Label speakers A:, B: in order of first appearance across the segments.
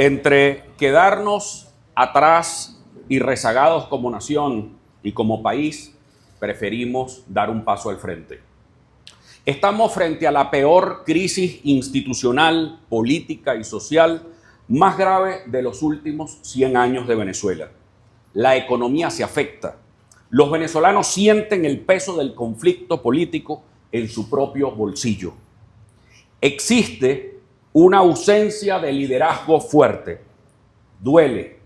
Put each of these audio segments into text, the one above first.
A: Entre quedarnos atrás y rezagados como nación y como país, preferimos dar un paso al frente. Estamos frente a la peor crisis institucional, política y social más grave de los últimos 100 años de Venezuela. La economía se afecta. Los venezolanos sienten el peso del conflicto político en su propio bolsillo. Existe una ausencia de liderazgo fuerte. Duele.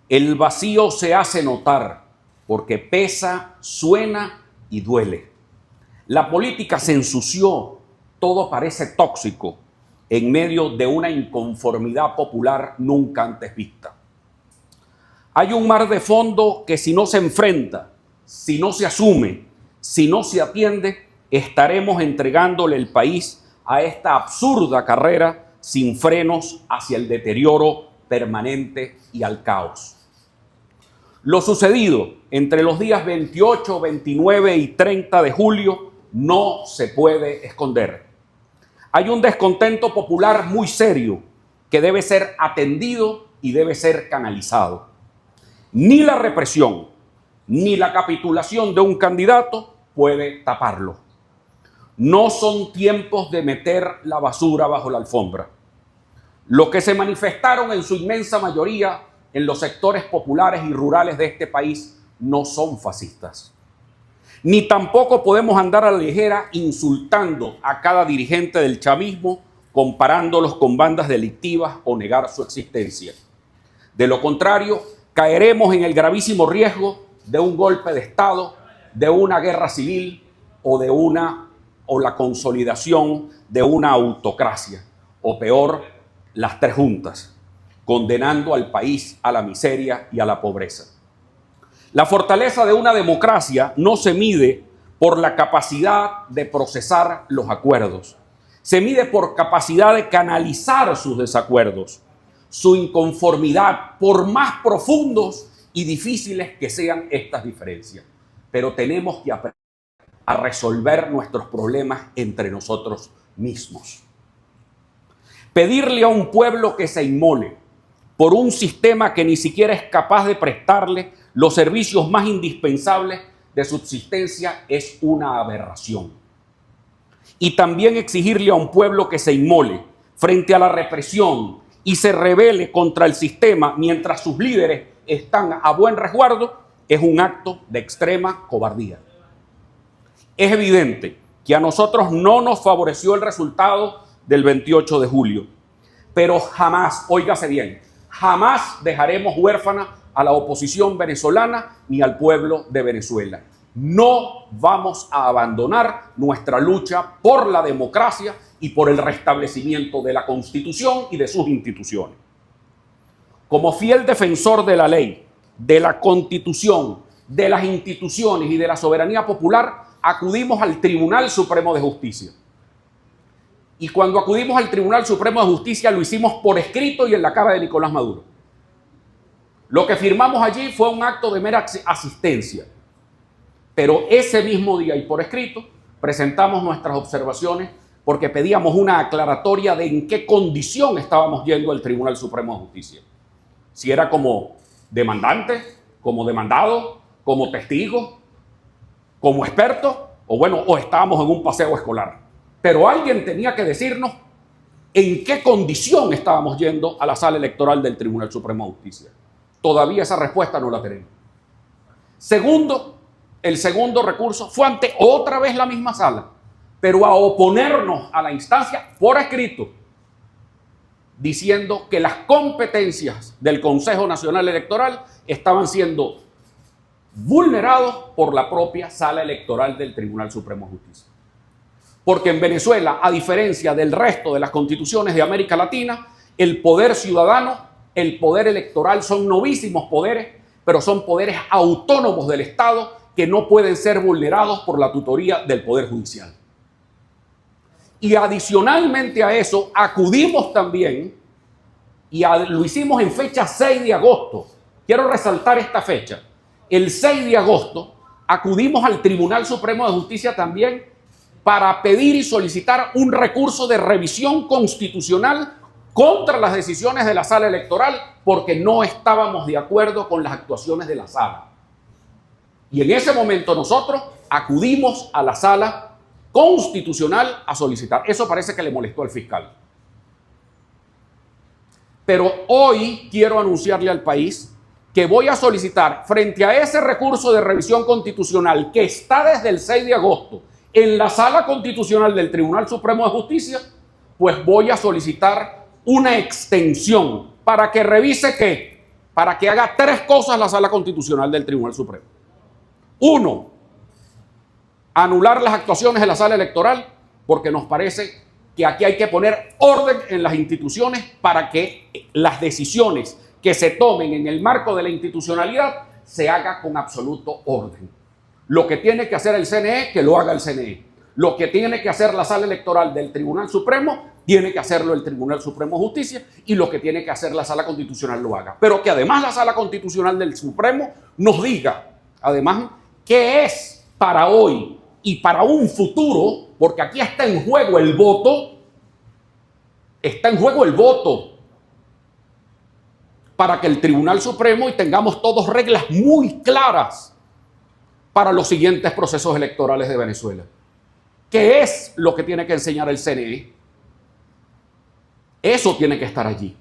A: El vacío se hace notar porque pesa, suena y duele. La política se ensució, todo parece tóxico en medio de una inconformidad popular nunca antes vista. Hay un mar de fondo que si no se enfrenta, si no se asume, si no se atiende, estaremos entregándole el país a esta absurda carrera sin frenos hacia el deterioro permanente y al caos. Lo sucedido entre los días 28, 29 y 30 de julio no se puede esconder. Hay un descontento popular muy serio que debe ser atendido y debe ser canalizado. Ni la represión ni la capitulación de un candidato puede taparlo. No son tiempos de meter la basura bajo la alfombra. Los que se manifestaron en su inmensa mayoría en los sectores populares y rurales de este país no son fascistas. Ni tampoco podemos andar a la ligera insultando a cada dirigente del chavismo, comparándolos con bandas delictivas o negar su existencia. De lo contrario, caeremos en el gravísimo riesgo de un golpe de Estado, de una guerra civil o la consolidación de una autocracia, o peor, las tres juntas, condenando al país a la miseria y a la pobreza. La fortaleza de una democracia no se mide por la capacidad de procesar los acuerdos, se mide por capacidad de canalizar sus desacuerdos, su inconformidad, por más profundos y difíciles que sean estas diferencias. Pero tenemos que aprender a resolver nuestros problemas entre nosotros mismos. Pedirle a un pueblo que se inmole por un sistema que ni siquiera es capaz de prestarle los servicios más indispensables de subsistencia es una aberración. Y también exigirle a un pueblo que se inmole frente a la represión y se rebele contra el sistema mientras sus líderes están a buen resguardo es un acto de extrema cobardía. Es evidente que a nosotros no nos favoreció el resultado del 28 de julio, pero jamás, óigase bien, jamás dejaremos huérfana a la oposición venezolana ni al pueblo de Venezuela. No vamos a abandonar nuestra lucha por la democracia y por el restablecimiento de la Constitución y de sus instituciones. Como fiel defensor de la ley, de la Constitución, de las instituciones y de la soberanía popular, acudimos al Tribunal Supremo de Justicia. Y cuando acudimos al Tribunal Supremo de Justicia lo hicimos por escrito y en la cara de Nicolás Maduro. Lo que firmamos allí fue un acto de mera asistencia. Pero ese mismo día y por escrito presentamos nuestras observaciones porque pedíamos una aclaratoria de en qué condición estábamos yendo al Tribunal Supremo de Justicia. Si era como demandante, como demandado, como testigo, como experto, o estábamos en un paseo escolar. Pero alguien tenía que decirnos en qué condición estábamos yendo a la sala electoral del Tribunal Supremo de Justicia. Todavía esa respuesta no la tenemos. El segundo recurso fue ante otra vez la misma sala, pero a oponernos a la instancia por escrito, diciendo que las competencias del Consejo Nacional Electoral estaban siendo vulnerados por la propia sala electoral del Tribunal Supremo de Justicia. Porque en Venezuela, a diferencia del resto de las constituciones de América Latina, el poder ciudadano, el poder electoral son novísimos poderes, pero son poderes autónomos del Estado que no pueden ser vulnerados por la tutoría del Poder Judicial. Y adicionalmente a eso, acudimos también, lo hicimos en fecha 6 de agosto. Quiero resaltar esta fecha. El 6 de agosto acudimos al Tribunal Supremo de Justicia también para pedir y solicitar un recurso de revisión constitucional contra las decisiones de la sala electoral porque no estábamos de acuerdo con las actuaciones de la sala. Y en ese momento nosotros acudimos a la sala constitucional a solicitar. Eso parece que le molestó al fiscal. Pero hoy quiero anunciarle al país que voy a solicitar, frente a ese recurso de revisión constitucional que está desde el 6 de agosto en la Sala Constitucional del Tribunal Supremo de Justicia, pues voy a solicitar una extensión para que revise ¿qué? Para que haga 3 cosas la Sala Constitucional del Tribunal Supremo. 1, anular las actuaciones de la Sala Electoral, porque nos parece que aquí hay que poner orden en las instituciones para que las decisiones que se tomen en el marco de la institucionalidad se haga con absoluto orden. Lo que tiene que hacer el CNE, que lo haga el CNE. Lo que tiene que hacer la Sala Electoral del Tribunal Supremo, tiene que hacerlo el Tribunal Supremo de Justicia, y lo que tiene que hacer la Sala Constitucional lo haga. Pero que además la Sala Constitucional del Supremo nos diga, además, qué es para hoy y para un futuro, porque aquí está en juego el voto, para que el Tribunal Supremo y tengamos todos reglas muy claras para los siguientes procesos electorales de Venezuela. ¿Qué es lo que tiene que enseñar el CNE? Eso tiene que estar allí.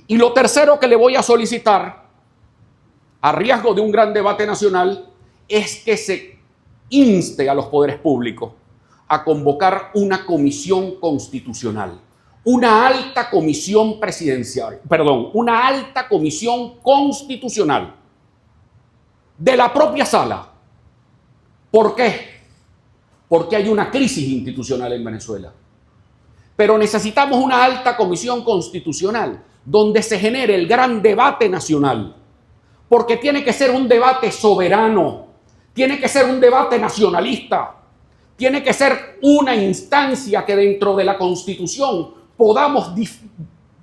A: Y lo tercero que le voy a solicitar, a riesgo de un gran debate nacional, es que se inste a los poderes públicos a convocar una comisión constitucional, una alta comisión presidencial, una alta comisión constitucional de la propia sala. ¿Por qué? Porque hay una crisis institucional en Venezuela. Pero necesitamos una alta comisión constitucional donde se genere el gran debate nacional, porque tiene que ser un debate soberano, tiene que ser un debate nacionalista, tiene que ser una instancia que dentro de la Constitución podamos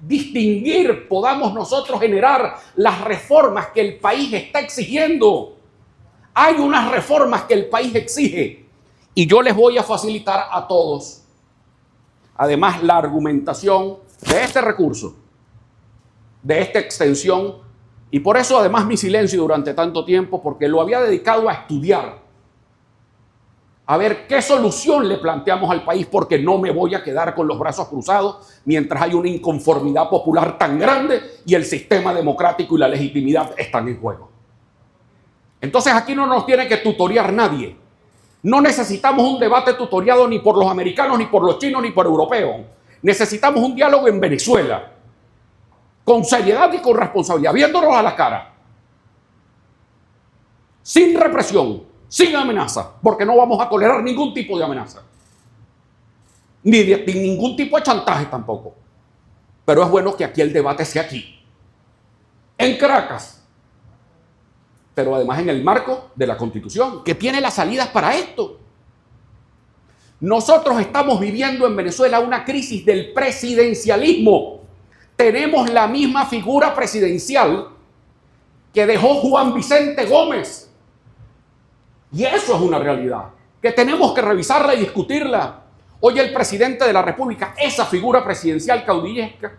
A: distinguir, podamos nosotros generar las reformas que el país está exigiendo. Hay unas reformas que el país exige y yo les voy a facilitar a todos, además, la argumentación de este recurso, de esta extensión, y por eso además mi silencio durante tanto tiempo, porque lo había dedicado a estudiar, a ver qué solución le planteamos al país, porque no me voy a quedar con los brazos cruzados mientras hay una inconformidad popular tan grande y el sistema democrático y la legitimidad están en juego. Entonces aquí no nos tiene que tutoriar nadie. No necesitamos un debate tutoriado ni por los americanos, ni por los chinos, ni por europeos. Necesitamos un diálogo en Venezuela, con seriedad y con responsabilidad, viéndonos a la cara, sin represión, sin amenaza, porque no vamos a tolerar ningún tipo de amenaza, ni ningún tipo de chantaje tampoco. Pero es bueno que aquí el debate sea aquí, en Caracas, pero además en el marco de la Constitución, que tiene las salidas para esto. Nosotros estamos viviendo en Venezuela una crisis del presidencialismo. Tenemos la misma figura presidencial que dejó Juan Vicente Gómez. Y eso es una realidad, que tenemos que revisarla y discutirla. Hoy el presidente de la República, esa figura presidencial caudillesca,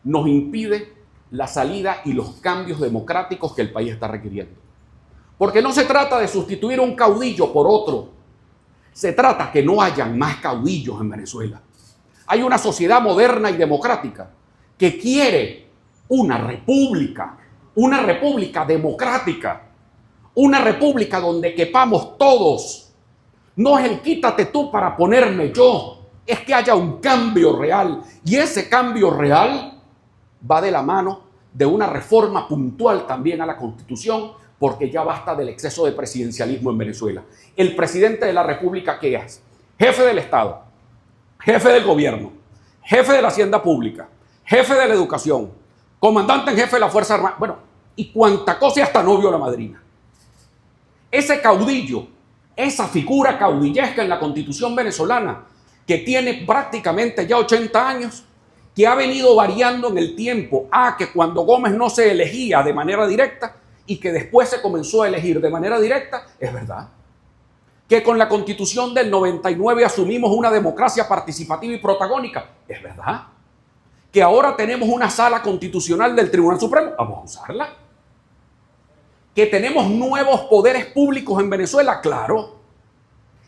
A: nos impide la salida y los cambios democráticos que el país está requiriendo. Porque no se trata de sustituir un caudillo por otro. Se trata que no hayan más caudillos en Venezuela. Hay una sociedad moderna y democrática que quiere una república democrática, una república donde quepamos todos. No es el quítate tú para ponerme yo, es que haya un cambio real. Y ese cambio real va de la mano de una reforma puntual también a la Constitución, porque ya basta del exceso de presidencialismo en Venezuela. El presidente de la República, ¿qué es? Jefe del Estado, jefe del gobierno, jefe de la hacienda pública, jefe de la educación, comandante en jefe de la Fuerza Armada, bueno, y cuanta cosa, y hasta novio de la madrina. Ese caudillo, esa figura caudillesca en la Constitución venezolana, que tiene prácticamente ya 80 años, que ha venido variando en el tiempo, que cuando Gómez no se elegía de manera directa, y que después se comenzó a elegir de manera directa, es verdad. Que con la Constitución del 99 asumimos una democracia participativa y protagónica, es verdad. Que ahora tenemos una sala constitucional del Tribunal Supremo, vamos a usarla. Que tenemos nuevos poderes públicos en Venezuela, claro.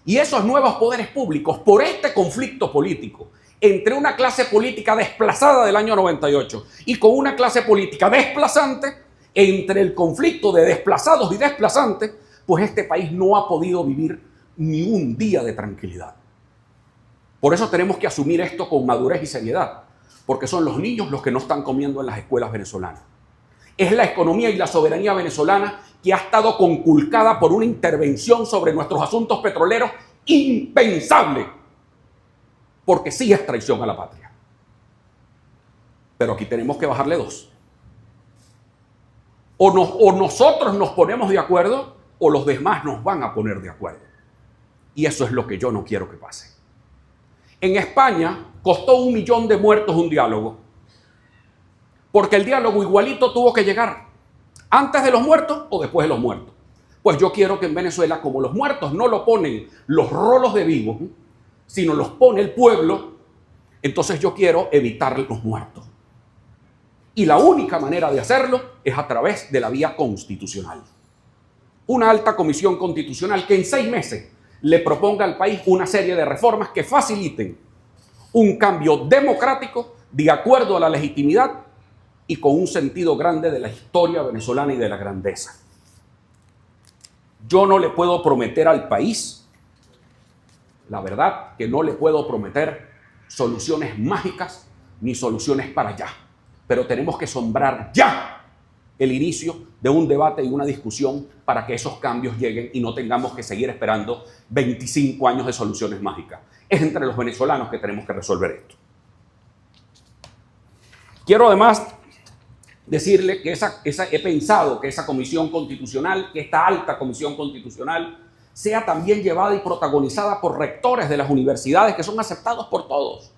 A: Y esos nuevos poderes públicos, por este conflicto político entre una clase política desplazada del año 98 y con una clase política desplazante, entre el conflicto de desplazados y desplazantes, pues este país no ha podido vivir ni un día de tranquilidad. Por eso tenemos que asumir esto con madurez y seriedad, porque son los niños los que no están comiendo en las escuelas venezolanas. Es la economía y la soberanía venezolana que ha estado conculcada por una intervención sobre nuestros asuntos petroleros impensable, porque sí es traición a la patria. Pero aquí tenemos que bajarle dos. O nosotros nos ponemos de acuerdo, o los demás nos van a poner de acuerdo. Y eso es lo que yo no quiero que pase. En España costó 1 millón de muertos un diálogo, porque el diálogo igualito tuvo que llegar antes de los muertos o después de los muertos. Pues yo quiero que en Venezuela, como los muertos no lo ponen los rolos de vivos, sino los pone el pueblo, entonces yo quiero evitar los muertos. Y la única manera de hacerlo es a través de la vía constitucional. Una alta comisión constitucional que en 6 meses le proponga al país una serie de reformas que faciliten un cambio democrático de acuerdo a la legitimidad y con un sentido grande de la historia venezolana y de la grandeza. Yo no le puedo prometer al país, la verdad que no le puedo prometer soluciones mágicas ni soluciones para allá, pero tenemos que sembrar ya el inicio de un debate y una discusión para que esos cambios lleguen y no tengamos que seguir esperando 25 años de soluciones mágicas. Es entre los venezolanos que tenemos que resolver esto. Quiero además decirle que he pensado que esa comisión constitucional, que esta alta comisión constitucional, sea también llevada y protagonizada por rectores de las universidades que son aceptados por todos.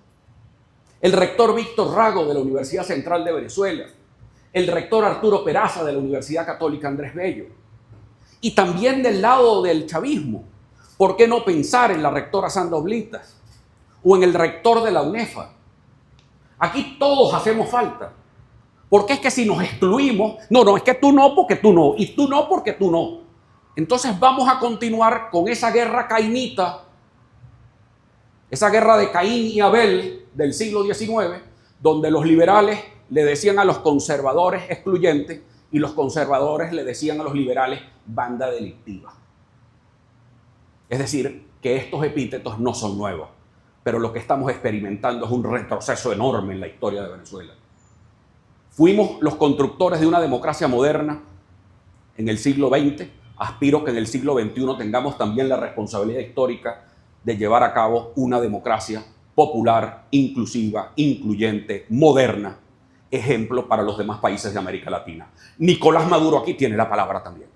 A: El rector Víctor Rago de la Universidad Central de Venezuela, el rector Arturo Peraza de la Universidad Católica Andrés Bello, y también del lado del chavismo. ¿Por qué no pensar en la rectora Sandra Oblitas o en el rector de la UNEFA? Aquí todos hacemos falta. Porque es que si nos excluimos, no, es que tú no porque tú no, y tú no porque tú no. Entonces vamos a continuar con esa guerra cainita, esa guerra de Caín y Abel del siglo XIX, donde los liberales le decían a los conservadores excluyentes y los conservadores le decían a los liberales banda delictiva. Es decir, que estos epítetos no son nuevos, pero lo que estamos experimentando es un retroceso enorme en la historia de Venezuela. Fuimos los constructores de una democracia moderna en el siglo XX. Aspiro que en el siglo XXI tengamos también la responsabilidad histórica de llevar a cabo una democracia popular, inclusiva, incluyente, moderna, ejemplo para los demás países de América Latina. Nicolás Maduro aquí tiene la palabra también.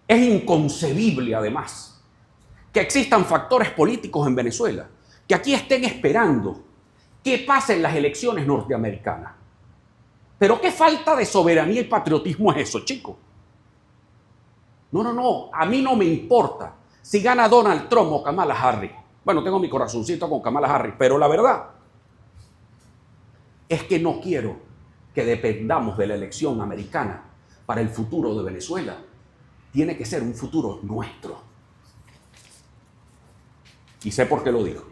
A: Es inconcebible, además, que existan factores políticos en Venezuela que aquí estén esperando que pasen las elecciones norteamericanas. Pero qué falta de soberanía y patriotismo es eso, chicos. No, a mí no me importa si gana Donald Trump o Kamala Harris. Bueno, tengo mi corazoncito con Kamala Harris, pero la verdad es que no quiero que dependamos de la elección americana para el futuro de Venezuela. Tiene que ser un futuro nuestro. Y sé por qué lo digo.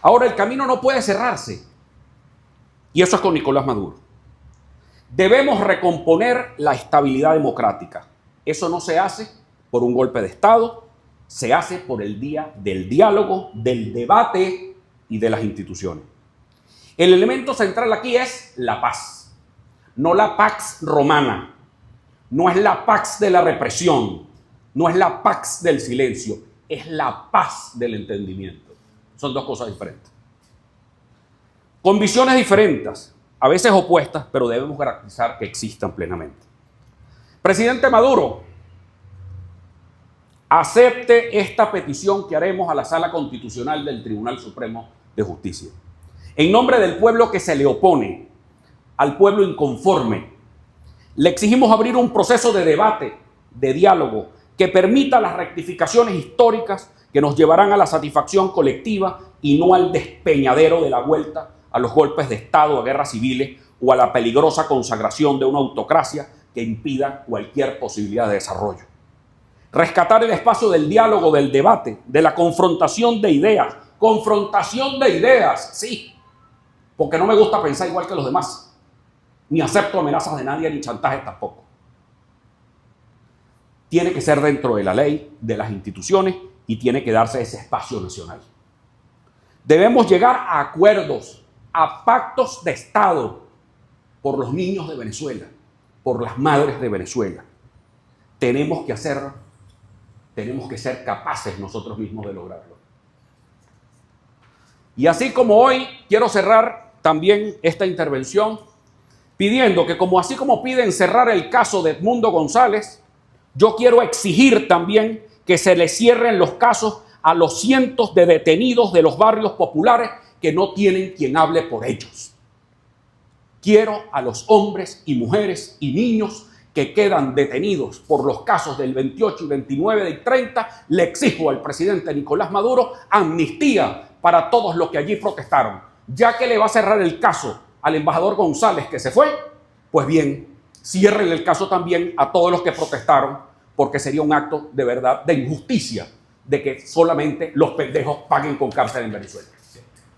A: Ahora, el camino no puede cerrarse. Y eso es con Nicolás Maduro. Debemos recomponer la estabilidad democrática. Eso no se hace por un golpe de Estado, se hace por el día del diálogo, del debate y de las instituciones. El elemento central aquí es la paz, no la pax romana, no es la pax de la represión, no es la pax del silencio, es la paz del entendimiento. Son dos cosas diferentes. Con visiones diferentes, a veces opuestas, pero debemos garantizar que existan plenamente. Presidente Maduro, acepte esta petición que haremos a la Sala Constitucional del Tribunal Supremo de Justicia. En nombre del pueblo que se le opone, al pueblo inconforme, le exigimos abrir un proceso de debate, de diálogo, que permita las rectificaciones históricas que nos llevarán a la satisfacción colectiva y no al despeñadero de la vuelta a los golpes de Estado, a guerras civiles o a la peligrosa consagración de una autocracia que impida cualquier posibilidad de desarrollo. Rescatar el espacio del diálogo, del debate, de la confrontación de ideas. Confrontación de ideas, sí, porque no me gusta pensar igual que los demás, ni acepto amenazas de nadie ni chantajes tampoco. Tiene que ser dentro de la ley, de las instituciones, y tiene que darse ese espacio nacional. Debemos llegar a acuerdos, a pactos de Estado por los niños de Venezuela, por las madres de Venezuela. Tenemos que ser capaces nosotros mismos de lograrlo. Y así como hoy quiero cerrar también esta intervención pidiendo que así como piden cerrar el caso de Edmundo González, yo quiero exigir también que se le cierren los casos a los cientos de detenidos de los barrios populares que no tienen quien hable por ellos. Quiero a los hombres y mujeres y niños que quedan detenidos por los casos del 28 y 29 y 30, le exijo al presidente Nicolás Maduro amnistía para todos los que allí protestaron. Ya que le va a cerrar el caso al embajador González que se fue, pues bien, cierren el caso también a todos los que protestaron, porque sería un acto de verdad de injusticia de que solamente los pendejos paguen con cárcel en Venezuela.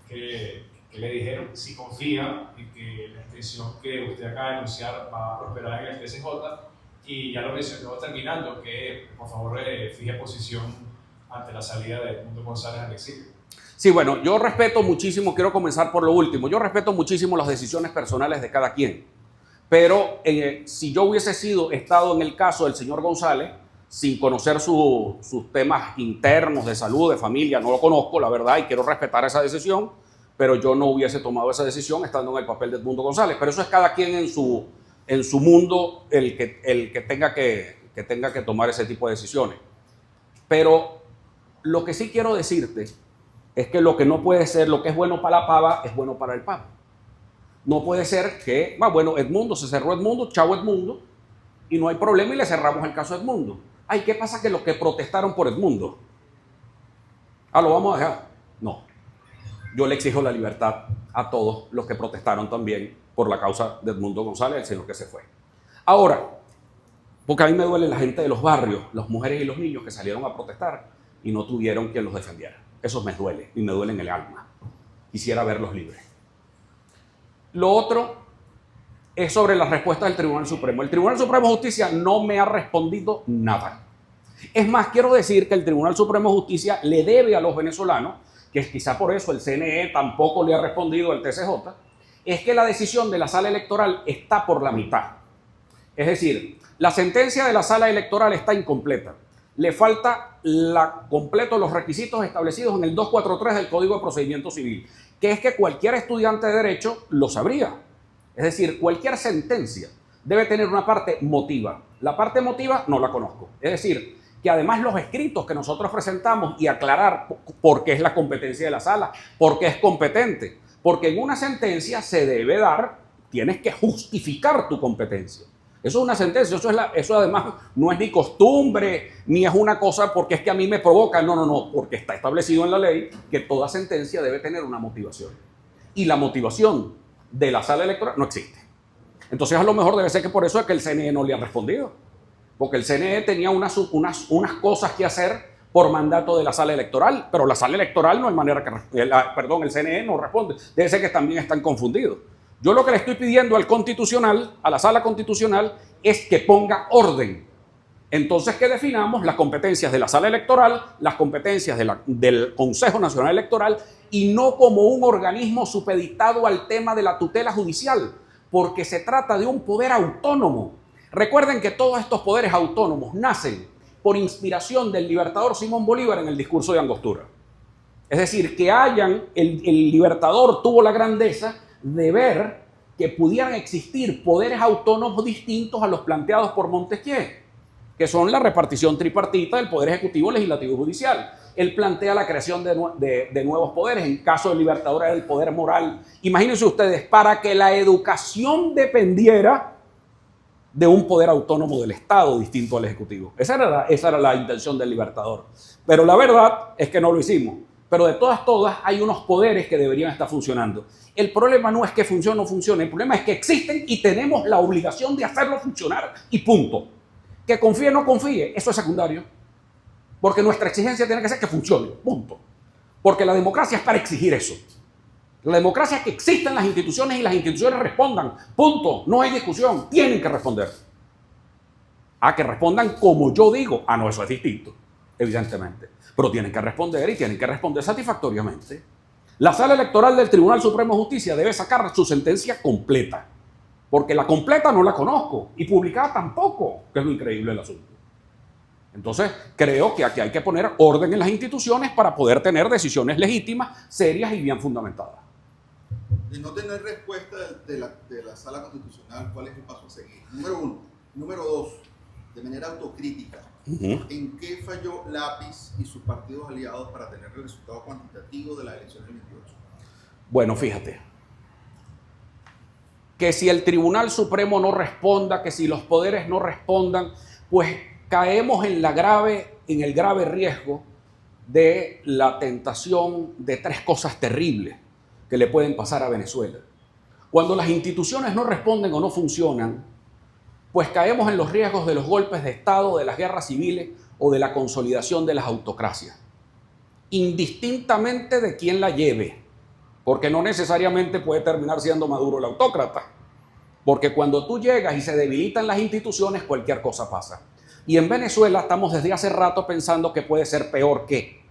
B: ¿Qué le dijeron? Si confía en que la extensión que usted acaba de anunciar va a prosperar en el TSJ, y ya lo mencionó terminando, que por favor fije posición ante la salida de Edmundo González al exilio.
A: Sí, bueno, yo respeto muchísimo, quiero comenzar por lo último, yo respeto muchísimo las decisiones personales de cada quien, pero si yo hubiese estado en el caso del señor González, sin conocer sus temas internos de salud, de familia, no lo conozco, la verdad, y quiero respetar esa decisión, pero yo no hubiese tomado esa decisión estando en el papel de Edmundo González. Pero eso es cada quien en su mundo el que tenga que tomar ese tipo de decisiones. Pero lo que sí quiero decirte es que lo que no puede ser, lo que es bueno para la pava, es bueno para el pavo. No puede ser que, bueno, Edmundo, se cerró Edmundo, chao Edmundo, y no hay problema y le cerramos el caso a Edmundo. Ay, ¿qué pasa que los que protestaron por Edmundo? ¿Lo vamos a dejar? No. Yo le exijo la libertad a todos los que protestaron también por la causa de Edmundo González, el señor que se fue. Ahora, porque a mí me duele la gente de los barrios, las mujeres y los niños que salieron a protestar y no tuvieron quien los defendiera. Eso me duele y me duele en el alma. Quisiera verlos libres. Lo otro es sobre la respuesta del Tribunal Supremo. El Tribunal Supremo de Justicia no me ha respondido nada. Es más, quiero decir que el Tribunal Supremo de Justicia le debe a los venezolanos, que es quizá por eso el CNE tampoco le ha respondido al TCJ, es que la decisión de la sala electoral está por la mitad. Es decir, la sentencia de la sala electoral está incompleta. Le falta completo los requisitos establecidos en el 243 del Código de Procedimiento Civil, que es que cualquier estudiante de Derecho lo sabría. Es decir, cualquier sentencia debe tener una parte motiva. La parte motiva no la conozco. Es decir, que además los escritos que nosotros presentamos y aclarar por qué es la competencia de la sala, por qué es competente. Porque en una sentencia se debe tienes que justificar tu competencia. Eso es una sentencia, eso además no es ni costumbre, ni es una cosa porque es que a mí me provoca. No, porque está establecido en la ley que toda sentencia debe tener una motivación. Y la motivación de la sala electoral no existe. Entonces a lo mejor debe ser que por eso es que el CNE no le ha respondido. Porque el CNE tenía unas cosas que hacer por mandato de la sala electoral, pero la sala electoral no hay manera que... el CNE no responde. Debe ser que también están confundidos. Yo lo que le estoy pidiendo al Constitucional, a la sala constitucional, es que ponga orden. Entonces que definamos las competencias de la sala electoral, las competencias del Consejo Nacional Electoral, y no como un organismo supeditado al tema de la tutela judicial, porque se trata de un poder autónomo. Recuerden que todos estos poderes autónomos nacen por inspiración del libertador Simón Bolívar en el discurso de Angostura. Es decir, que el libertador tuvo la grandeza de ver que pudieran existir poderes autónomos distintos a los planteados por Montesquieu, que son la repartición tripartita del poder ejecutivo, legislativo y judicial. Él plantea la creación de nuevos poderes. En caso del libertador era el poder moral. Imagínense ustedes, para que la educación dependiera de un poder autónomo del Estado distinto al Ejecutivo. Esa era la intención del Libertador. Pero la verdad es que no lo hicimos. Pero de todas hay unos poderes que deberían estar funcionando. El problema no es que funcione o no funcione, el problema es que existen y tenemos la obligación de hacerlo funcionar y punto. Que confíe o no confíe, eso es secundario. Porque nuestra exigencia tiene que ser que funcione, punto. Porque la democracia es para exigir eso. La democracia es que existan las instituciones y las instituciones respondan, punto. No hay discusión, tienen que responder. Que respondan como yo digo. No, eso es distinto, evidentemente. Pero tienen que responder y tienen que responder satisfactoriamente. La sala electoral del Tribunal Supremo de Justicia debe sacar su sentencia completa. Porque la completa no la conozco y publicada tampoco, que es lo increíble del asunto. Entonces, creo que aquí hay que poner orden en las instituciones para poder tener decisiones legítimas, serias y bien fundamentadas.
C: De no tener respuesta de la Sala Constitucional, ¿cuál es el paso a seguir? Número uno. Número dos, de manera autocrítica, ¿en qué falló Lápiz y sus partidos aliados para tener el resultado cuantitativo de la elección del 28? Bueno,
A: fíjate, que si el Tribunal Supremo no responda, que si los poderes no respondan, pues caemos en el grave riesgo de la tentación de tres cosas terribles que le pueden pasar a Venezuela. Cuando las instituciones no responden o no funcionan, pues caemos en los riesgos de los golpes de Estado, de las guerras civiles o de la consolidación de las autocracias, indistintamente de quién la lleve, porque no necesariamente puede terminar siendo Maduro el autócrata, porque cuando tú llegas y se debilitan las instituciones, cualquier cosa pasa. Y en Venezuela estamos desde hace rato pensando que puede ser peor que.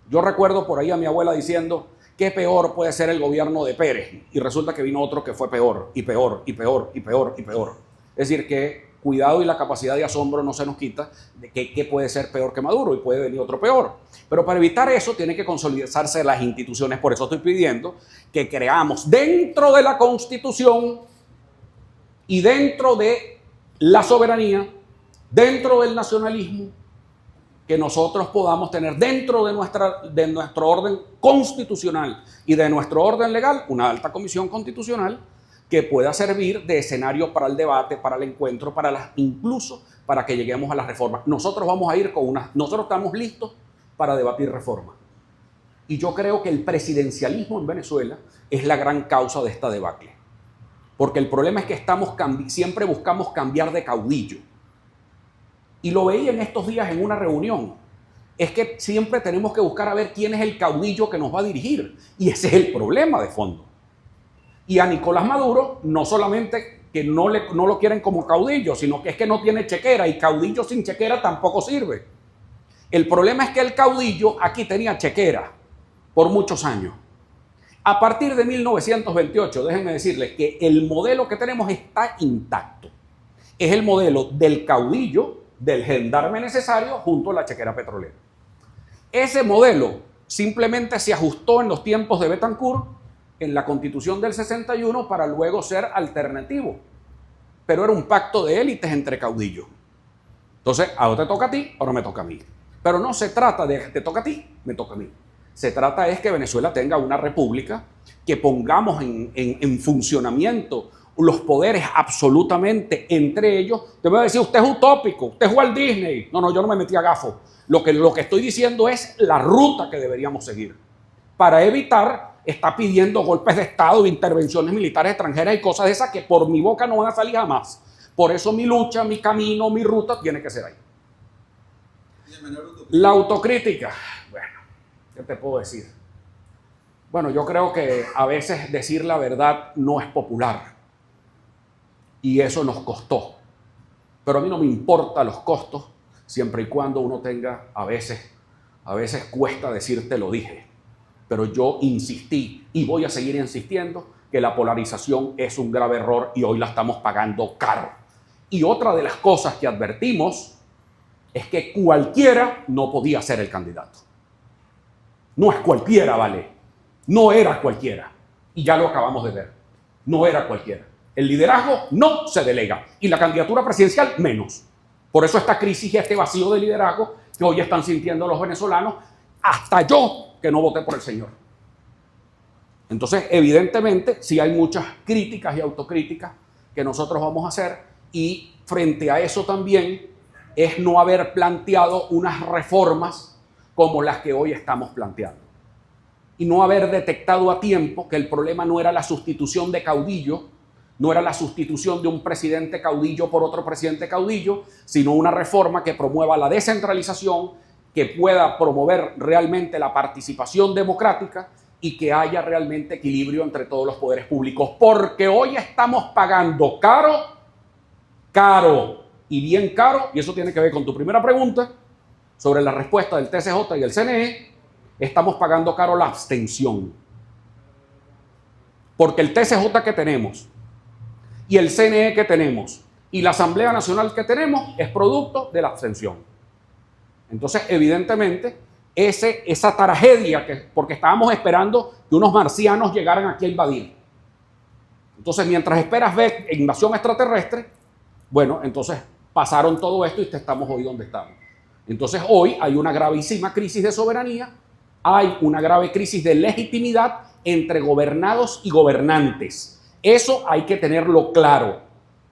A: Yo recuerdo por ahí a mi abuela diciendo que peor puede ser el gobierno de Pérez, y resulta que vino otro que fue peor, y peor, y peor, y peor, y peor. Es decir, que cuidado y la capacidad de asombro no se nos quita de que puede ser peor que Maduro y puede venir otro peor. Pero para evitar eso tienen que consolidarse las instituciones. Por eso estoy pidiendo que creamos dentro de la Constitución y dentro de la soberanía, dentro del nacionalismo, que nosotros podamos tener dentro de nuestro orden constitucional y de nuestro orden legal una alta comisión constitucional que pueda servir de escenario para el debate, para el encuentro, incluso para que lleguemos a las reformas. Nosotros vamos a ir nosotros estamos listos para debatir reformas. Y yo creo que el presidencialismo en Venezuela es la gran causa de esta debacle. Porque el problema es que siempre buscamos cambiar de caudillo. Y lo veía en estos días en una reunión. Es que siempre tenemos que buscar a ver quién es el caudillo que nos va a dirigir. Y ese es el problema de fondo. Y a Nicolás Maduro, no solamente que no lo quieren como caudillo, sino que es que no tiene chequera, y caudillo sin chequera tampoco sirve. El problema es que el caudillo aquí tenía chequera por muchos años. A partir de 1928, déjenme decirles que el modelo que tenemos está intacto. Es el modelo del caudillo, del gendarme necesario, junto a la chequera petrolera. Ese modelo simplemente se ajustó en los tiempos de Betancourt, en la Constitución del 61, para luego ser alternativo. Pero era un pacto de élites entre caudillos. Entonces, ahora te toca a ti, ahora me toca a mí. Pero no se trata de te toca a ti, me toca a mí. Se trata es que Venezuela tenga una república, que pongamos en funcionamiento los poderes absolutamente entre ellos. Te voy a decir, usted es utópico, usted es Walt Disney. No, yo no me metí a gafo. Lo que estoy diciendo es la ruta que deberíamos seguir para evitar estar pidiendo golpes de Estado, intervenciones militares extranjeras y cosas de esas que por mi boca no van a salir jamás. Por eso mi lucha, mi camino, mi ruta tiene que ser ahí. La autocrítica. Bueno, ¿qué te puedo decir? Bueno, yo creo que a veces decir la verdad no es popular. Y eso nos costó. Pero a mí no me importan los costos, siempre y cuando uno tenga, a veces cuesta decir te lo dije. Pero yo insistí y voy a seguir insistiendo que la polarización es un grave error y hoy la estamos pagando caro. Y otra de las cosas que advertimos es que cualquiera no podía ser el candidato. No es cualquiera, ¿vale? No era cualquiera. Y ya lo acabamos de ver. No era cualquiera. El liderazgo no se delega y la candidatura presidencial menos. Por eso esta crisis y este vacío de liderazgo que hoy están sintiendo los venezolanos, hasta yo que no voté por el señor. Entonces, evidentemente, sí hay muchas críticas y autocríticas que nosotros vamos a hacer, y frente a eso también es no haber planteado unas reformas como las que hoy estamos planteando. Y no haber detectado a tiempo que el problema no era la sustitución de caudillo, no era la sustitución de un presidente caudillo por otro presidente caudillo, sino una reforma que promueva la descentralización, que pueda promover realmente la participación democrática y que haya realmente equilibrio entre todos los poderes públicos. Porque hoy estamos pagando caro y bien caro, y eso tiene que ver con tu primera pregunta sobre la respuesta del TCJ y el CNE, estamos pagando caro la abstención. Porque el TCJ que tenemos y el CNE que tenemos y la Asamblea Nacional que tenemos es producto de la abstención. Entonces, evidentemente, esa tragedia, porque estábamos esperando que unos marcianos llegaran aquí a invadir. Entonces, mientras esperas ver invasión extraterrestre, bueno, entonces pasaron todo esto y estamos hoy donde estamos. Entonces, hoy hay una gravísima crisis de soberanía, hay una grave crisis de legitimidad entre gobernados y gobernantes. Eso hay que tenerlo claro,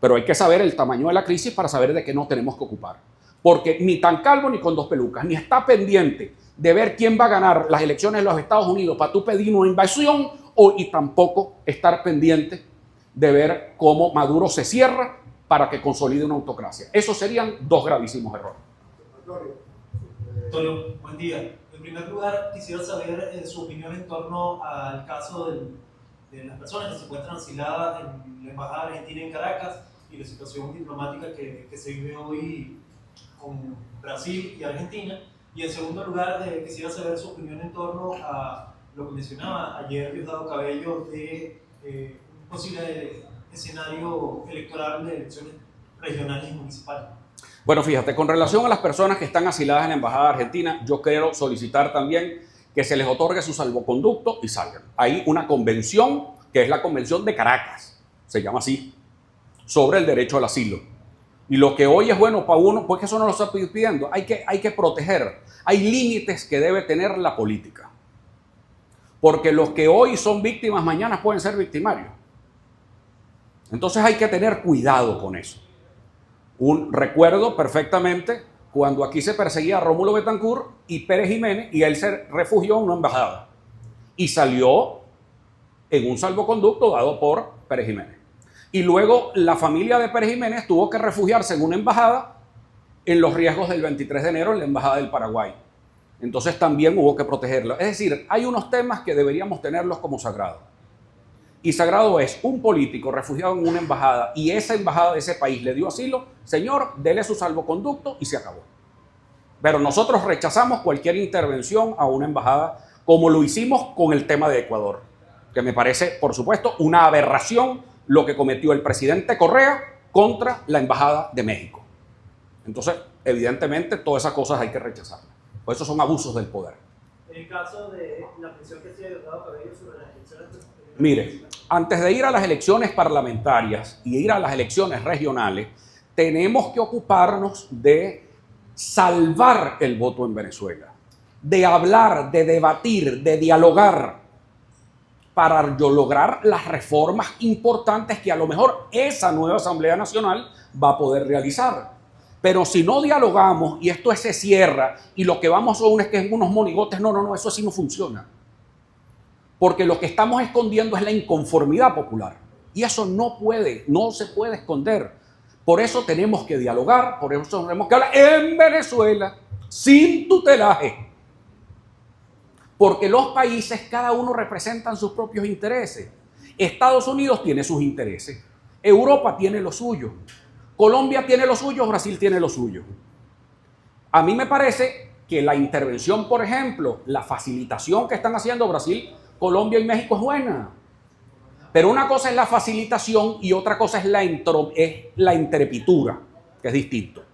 A: pero hay que saber el tamaño de la crisis para saber de qué nos tenemos que ocupar. Porque ni tan calvo ni con dos pelucas, ni está pendiente de ver quién va a ganar las elecciones en los Estados Unidos para tú pedir una invasión, y tampoco estar pendiente de ver cómo Maduro se cierra para que consolide una autocracia. Esos serían dos gravísimos errores.
D: Antonio, buen día. En primer lugar, quisiera saber su opinión en torno al caso de las personas que se encuentran asiladas en la Embajada Argentina en Caracas y la situación diplomática que se vive hoy con Brasil y Argentina. Y en segundo lugar, quisiera saber su opinión en torno a lo que mencionaba ayer Diosdado Cabello de un posible escenario electoral de elecciones regionales y municipales.
A: Bueno, fíjate, con relación a las personas que están asiladas en la Embajada Argentina, yo quiero solicitar también que se les otorgue su salvoconducto y salgan. Hay una convención, que es la Convención de Caracas, se llama así, sobre el derecho al asilo. Y lo que hoy es bueno para uno, porque eso no lo está pidiendo, hay que proteger. Hay límites que debe tener la política. Porque los que hoy son víctimas, mañana pueden ser victimarios. Entonces hay que tener cuidado con eso. Recuerdo perfectamente cuando aquí se perseguía a Rómulo Betancourt y Pérez Jiménez, y él se refugió en una embajada. Y salió en un salvoconducto dado por Pérez Jiménez. Y luego la familia de Pérez Jiménez tuvo que refugiarse en una embajada en los riesgos del 23 de enero en la embajada del Paraguay. Entonces también hubo que protegerlo. Es decir, hay unos temas que deberíamos tenerlos como sagrados. Y sagrado es un político refugiado en una embajada y esa embajada de ese país le dio asilo, señor, dele su salvoconducto y se acabó. Pero nosotros rechazamos cualquier intervención a una embajada, como lo hicimos con el tema de Ecuador, que me parece, por supuesto, una aberración lo que cometió el presidente Correa contra la embajada de México. Entonces, evidentemente, todas esas cosas hay que rechazarlas. Pues esos son abusos del poder.
D: En el caso de la presión que se ha Diosdado Cabello sobre las elecciones...
A: Mire, antes de ir a las elecciones parlamentarias y ir a las elecciones regionales, tenemos que ocuparnos de salvar el voto en Venezuela, de hablar, de debatir, de dialogar, para lograr las reformas importantes que a lo mejor esa nueva Asamblea Nacional va a poder realizar. Pero si no dialogamos y esto se cierra y lo que vamos son es unos monigotes, no, eso así no funciona. Porque lo que estamos escondiendo es la inconformidad popular. Y eso no se puede esconder. Por eso tenemos que dialogar, por eso tenemos que hablar en Venezuela, sin tutelaje. Porque los países, cada uno representan sus propios intereses. Estados Unidos tiene sus intereses. Europa tiene lo suyo. Colombia tiene lo suyo, Brasil tiene lo suyo. A mí me parece que la intervención, por ejemplo, la facilitación que están haciendo Brasil, Colombia y México es buena. Pero una cosa es la facilitación y otra cosa es la intrepitura, que es distinto.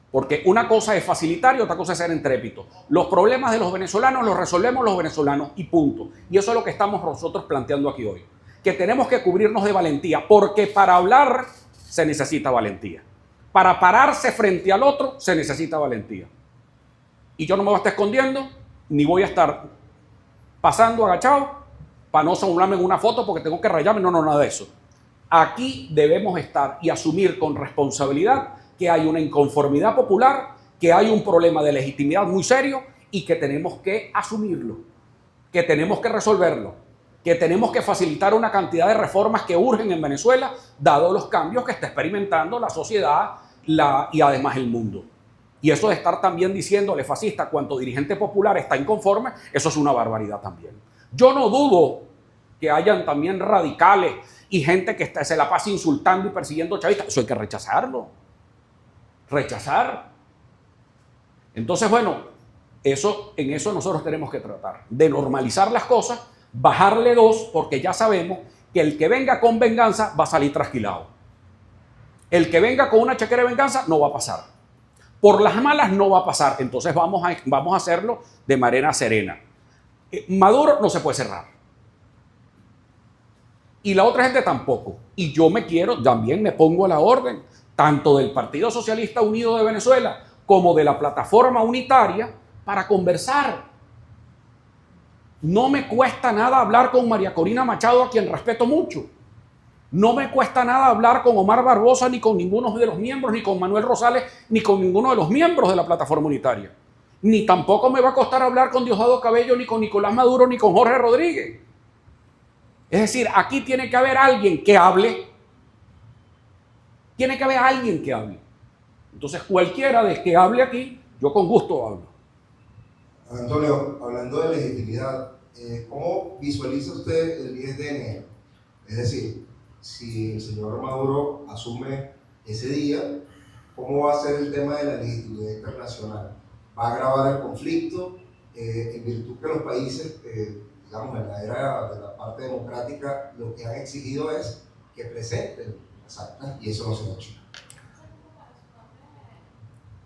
A: Porque una cosa es facilitar y otra cosa es ser intrépido. Los problemas de los venezolanos los resolvemos los venezolanos y punto. Y eso es lo que estamos nosotros planteando aquí hoy. Que tenemos que cubrirnos de valentía, porque para hablar se necesita valentía. Para pararse frente al otro se necesita valentía. Y yo no me voy a estar escondiendo, ni voy a estar pasando agachado para no sobrarme en una foto porque tengo que rayarme. No, nada de eso. Aquí debemos estar y asumir con responsabilidad que hay una inconformidad popular, que hay un problema de legitimidad muy serio y que tenemos que asumirlo, que tenemos que resolverlo, que tenemos que facilitar una cantidad de reformas que urgen en Venezuela, dado los cambios que está experimentando la sociedad y además el mundo. Y eso de estar también diciéndole fascista cuanto dirigente popular está inconforme, eso es una barbaridad también. Yo no dudo que hayan también radicales y gente que se la pasa insultando y persiguiendo chavistas. Eso hay que rechazarlo. Rechazar. Entonces, bueno, en eso nosotros tenemos que tratar de normalizar las cosas, bajarle dos, porque ya sabemos que el que venga con venganza va a salir trasquilado. El que venga con una chequera de venganza no va a pasar. Por las malas no va a pasar. Entonces vamos a hacerlo de manera serena. Maduro no se puede cerrar. Y la otra gente tampoco. Y yo también me pongo a la orden, tanto del Partido Socialista Unido de Venezuela como de la Plataforma Unitaria, para conversar. No me cuesta nada hablar con María Corina Machado, a quien respeto mucho. No me cuesta nada hablar con Omar Barbosa, ni con ninguno de los miembros, ni con Manuel Rosales, ni con ninguno de los miembros de la Plataforma Unitaria. Ni tampoco me va a costar hablar con Diosdado Cabello, ni con Nicolás Maduro, ni con Jorge Rodríguez. Es decir, aquí tiene que haber alguien que hable. Tiene que haber alguien que hable. Entonces, cualquiera de que hable aquí, yo con gusto hablo.
E: Antonio, hablando de legitimidad, ¿cómo visualiza usted el 10 de enero? Es decir, si el señor Maduro asume ese día, ¿cómo va a ser el tema de la legitimidad internacional? ¿Va a agravar el conflicto en virtud que los países, digamos, en la era de la parte democrática, lo que han exigido es que presenten las actas y eso no se ha hecho?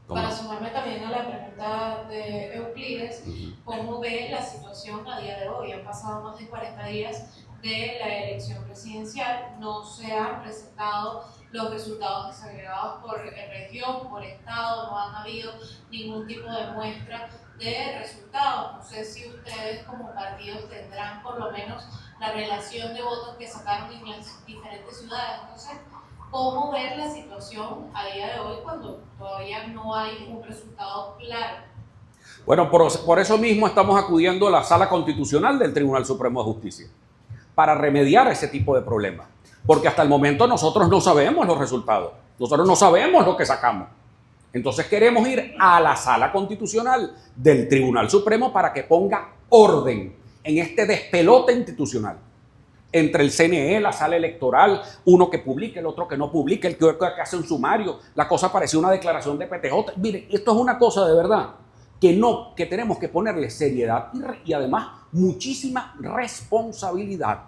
F: Para sumarme también a la pregunta de Euclides, ¿cómo ve la situación a día de hoy? Han pasado más de 40 días de la elección presidencial, no se han presentado los resultados desagregados por región, por estado, no han habido ningún tipo de muestra de resultados. No sé si ustedes como partidos tendrán por lo menos la relación de votos que sacaron en las diferentes ciudades. Entonces, ¿cómo ver la situación a día de hoy cuando todavía no hay un resultado claro?
A: Bueno, por eso mismo estamos acudiendo a la Sala Constitucional del Tribunal Supremo de Justicia, para remediar ese tipo de problemas. Porque hasta el momento nosotros no sabemos los resultados, nosotros no sabemos lo que sacamos. Entonces queremos ir a la Sala Constitucional del Tribunal Supremo para que ponga orden en este despelote institucional. Entre el CNE, la sala electoral, uno que publique, el otro que no publique, el que hace un sumario, la cosa parecía una declaración de PTJ. Miren, esto es una cosa de verdad que tenemos que ponerle seriedad y además muchísima responsabilidad.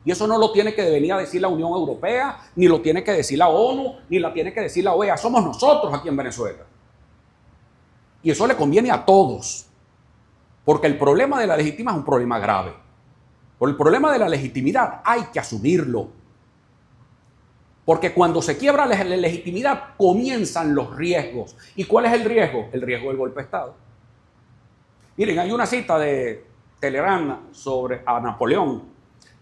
A: Y eso no lo tiene que venir a decir la Unión Europea, ni lo tiene que decir la ONU, ni la tiene que decir la OEA. Somos nosotros aquí en Venezuela. Y eso le conviene a todos. Porque el problema de la legitimidad es un problema grave. Por el problema de la legitimidad hay que asumirlo. Porque cuando se quiebra la legitimidad comienzan los riesgos. ¿Y cuál es el riesgo? El riesgo del golpe de Estado. Miren, hay una cita de Talleyrand a Napoleón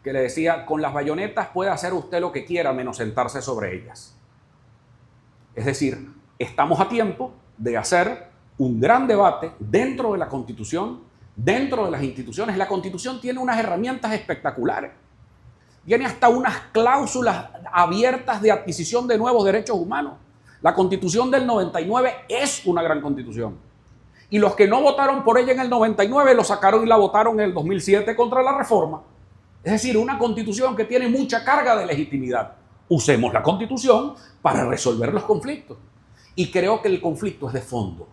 A: que le decía: con las bayonetas puede hacer usted lo que quiera menos sentarse sobre ellas. Es decir, estamos a tiempo de hacer un gran debate dentro de la Constitución, dentro de las instituciones. La Constitución tiene unas herramientas espectaculares. Tiene hasta unas cláusulas abiertas de adquisición de nuevos derechos humanos. La Constitución del 99 es una gran Constitución. Y los que no votaron por ella en el 99 lo sacaron y la votaron en el 2007 contra la reforma. Es decir, una Constitución que tiene mucha carga de legitimidad. Usemos la Constitución para resolver los conflictos. Y creo que el conflicto es de fondo.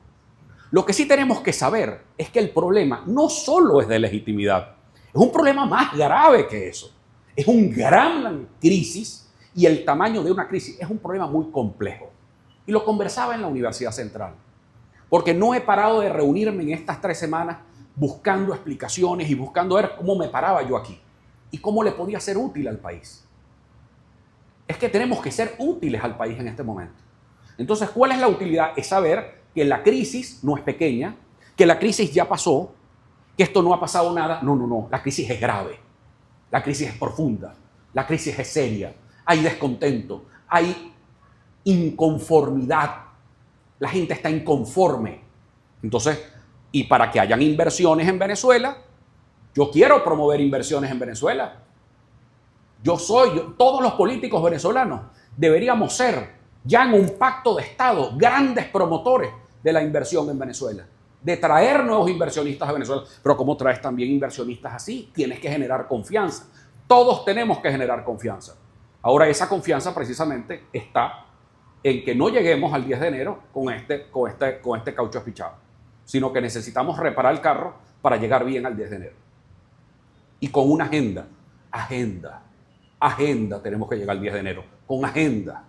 A: Lo que sí tenemos que saber es que el problema no solo es de legitimidad, es un problema más grave que eso. Es una gran crisis y el tamaño de una crisis es un problema muy complejo. Y lo conversaba en la Universidad Central, porque no he parado de reunirme en estas 3 semanas buscando explicaciones y buscando ver cómo me paraba yo aquí y cómo le podía ser útil al país. Es que tenemos que ser útiles al país en este momento. Entonces, ¿cuál es la utilidad? Es saber que la crisis no es pequeña, que la crisis ya pasó, que esto no ha pasado nada. No, la crisis es grave, la crisis es profunda, la crisis es seria. hay descontento, hay inconformidad. La gente está inconforme. Entonces, y para que hayan inversiones en Venezuela, yo quiero promover inversiones en Venezuela. Todos los políticos venezolanos deberíamos ser ya en un pacto de Estado grandes promotores de la inversión en Venezuela, de traer nuevos inversionistas a Venezuela. Pero ¿cómo traes también inversionistas así? Tienes que generar confianza. Todos tenemos que generar confianza. Ahora esa confianza precisamente está en que no lleguemos al 10 de enero con este caucho espichado, sino que necesitamos reparar el carro para llegar bien al 10 de enero. Y con una agenda tenemos que llegar al 10 de enero, con agenda.